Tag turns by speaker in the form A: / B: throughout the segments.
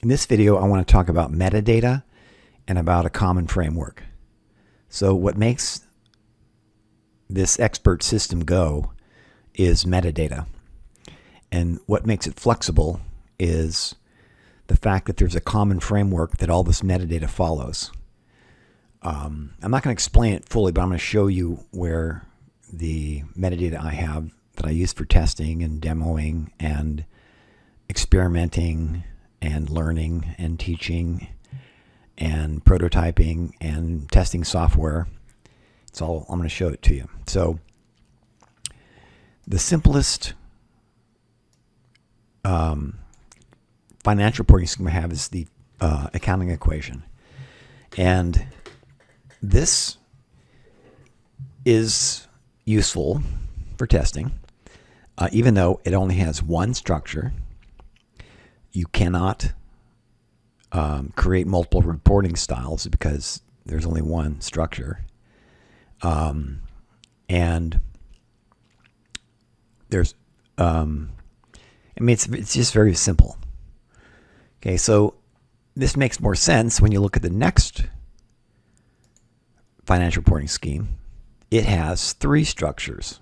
A: In this video, I want to talk about metadata and about a common framework. So what makes this expert system go is metadata. And what makes it flexible is the fact that there's a common framework that all this metadata follows. I'm not going to explain it fully, but I'm going to show you where the metadata I have that I use for testing and demoing and experimenting and learning and teaching and prototyping and testing software. It's all, I'm going to show it to you. So the simplest financial reporting scheme I have is the accounting equation. And this is useful for testing, even though it only has one structure. You cannot create multiple reporting styles because there's only one structure. And there's, it's just very simple. Okay, so this makes more sense when you look at the next financial reporting scheme. It has three structures.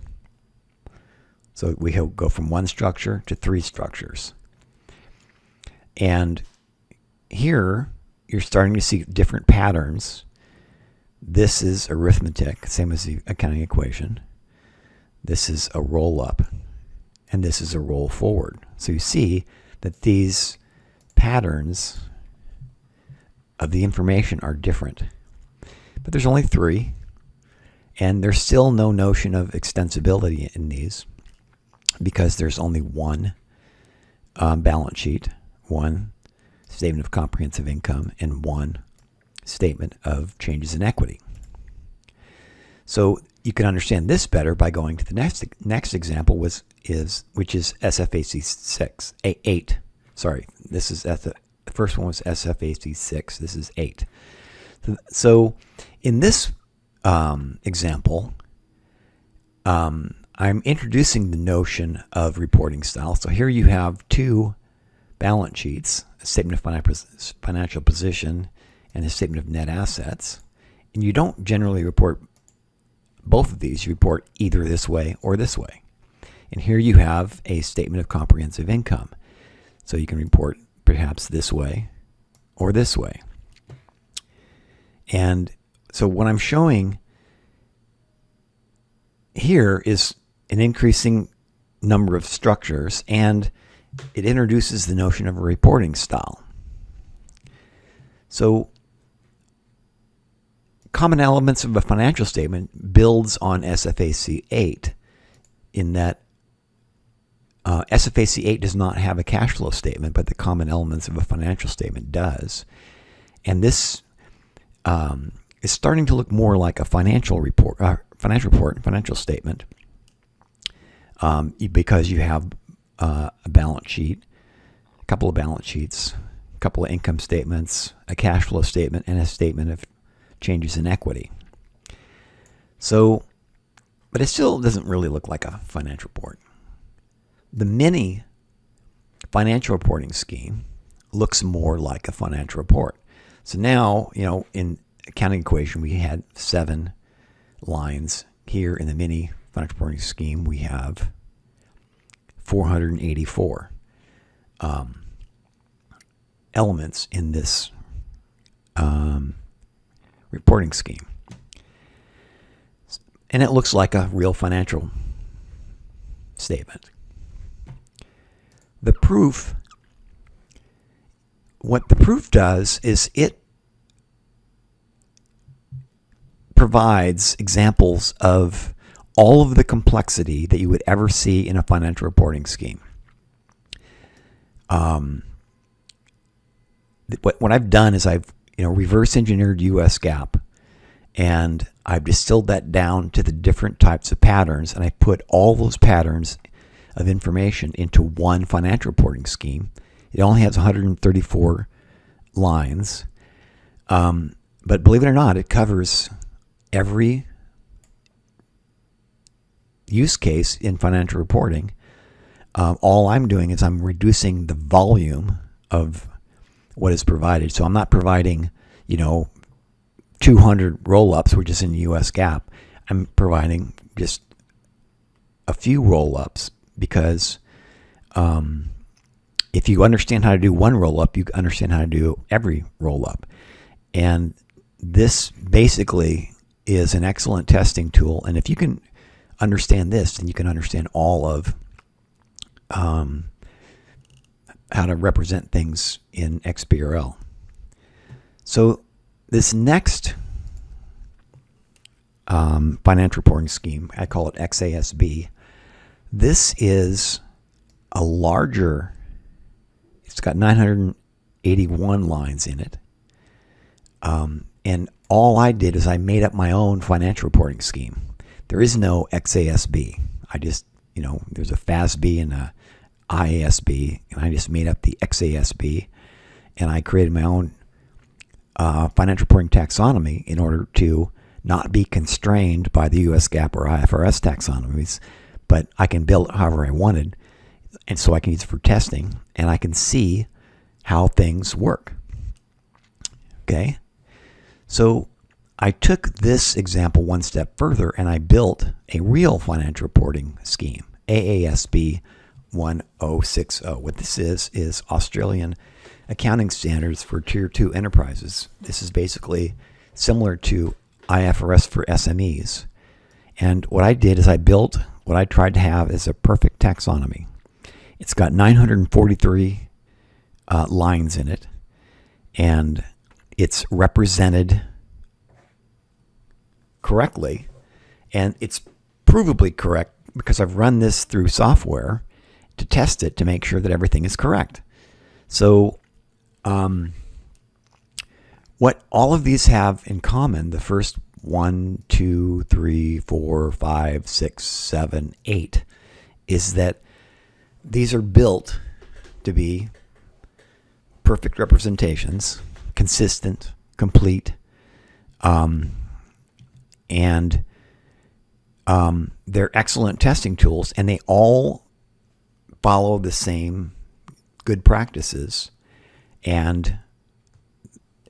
A: So we go from one structure to three structures. And here you're starting to see different patterns. This is arithmetic, same as the accounting equation. This is a roll up, and this is a roll forward. So you see that these patterns of the information are different. But there's only three, and there's still no notion of extensibility in these because there's only one balance sheet, one statement of comprehensive income, and one statement of changes in equity. So you can understand this better by going to the next example, which is SFAC 8. Sorry, this is the first one was SFAC 6. This is 8. So in this example, I'm introducing the notion of reporting style. So here you have two balance sheets, a statement of financial position and a statement of net assets. And you don't generally report both of these. You report either this way or this way. And here you have a statement of comprehensive income. So you can report perhaps this way or this way. And so what I'm showing here is an increasing number of structures, and it introduces the notion of a reporting style. So common elements of a financial statement builds on SFAC 8 in that SFAC 8 does not have a cash flow statement, but the common elements of a financial statement does. And this is starting to look more like a financial statement, because you have a balance sheet, a couple of balance sheets, a couple of income statements, a cash flow statement, and a statement of changes in equity. So, but it still doesn't really look like a financial report. The mini financial reporting scheme looks more like a financial report. So now, in accounting equation, we had 7 lines. Here in the mini financial reporting scheme, we have 484 elements in this reporting scheme. And it looks like a real financial statement. The proof, what the proof does is it provides examples of all of the complexity that you would ever see in a financial reporting scheme. What I've done is I've reverse engineered US GAAP, and I've distilled that down to the different types of patterns, and I put all those patterns of information into one financial reporting scheme. It only has 134 lines, but believe it or not, it covers every use case in financial reporting. All I'm doing is I'm reducing the volume of what is provided. So I'm not providing, 200 roll-ups, which is in US GAAP. I'm providing just a few roll-ups because if you understand how to do one roll-up, you understand how to do every roll-up. And this basically is an excellent testing tool. And if you can understand this, then you can understand all of how to represent things in XBRL. So this next financial reporting scheme, I call it XASB. This is a larger, it's got 981 lines in it. And all I did is I made up my own financial reporting scheme. There is no XASB. I just, there's a FASB and a IASB, and I just made up the XASB, and I created my own financial reporting taxonomy in order to not be constrained by the US GAAP or IFRS taxonomies, but I can build it however I wanted, and so I can use it for testing, and I can see how things work. Okay? So I took this example one step further, and I built a real financial reporting scheme, AASB 1060. What this is Australian accounting standards for Tier 2 enterprises. This is basically similar to IFRS for SMEs. And what I did is I built what I tried to have is a perfect taxonomy. It's got 943 lines in it, and it's represented correctly, and it's provably correct because I've run this through software to test it to make sure that everything is correct. So what all of these have in common, the first 1, 2, 3, 4, 5, 6, 7, 8, is that these are built to be perfect representations, consistent, complete, and they're excellent testing tools, and they all follow the same good practices, and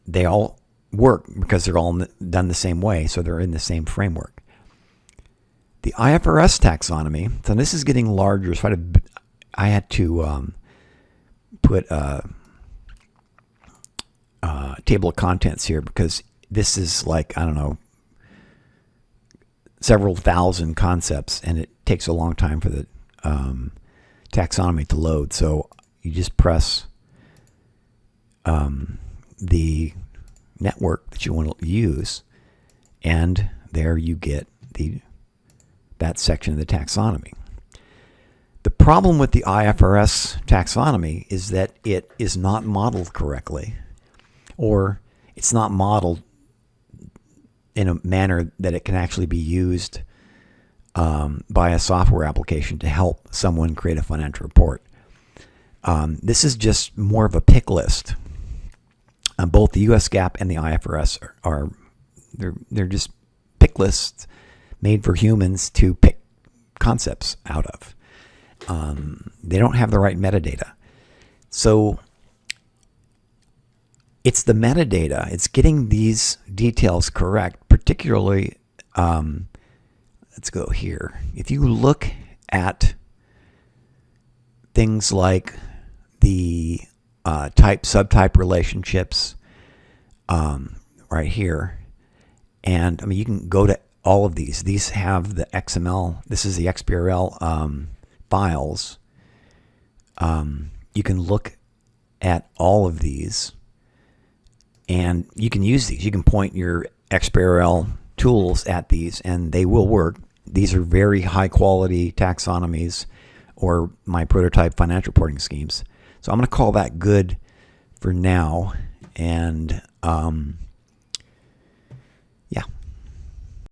A: they all work because they're all done the same way, so they're in the same framework. The IFRS taxonomy, so this is getting larger, so I had to put a table of contents here because this is like, I don't know, several thousand concepts, and it takes a long time for the taxonomy to load. So you just press the network that you want to use, and there you get that section of the taxonomy. The problem with the IFRS taxonomy is that it is not modeled correctly, or it's not modeled in a manner that it can actually be used by a software application to help someone create a financial report. This is just more of a pick list. Both the US GAAP and the IFRS they're just pick lists made for humans to pick concepts out of. They don't have the right metadata. So it's the metadata. It's getting these details correct, particularly, let's go here. If you look at things like the type-subtype relationships right here, and I mean, you can go to all of these. These have the XML. This is the XBRL files. You can look at all of these, and you can use these. You can point your XBRL tools at these, and they will work. These are very high-quality taxonomies or my prototype financial reporting schemes. So I'm going to call that good for now, and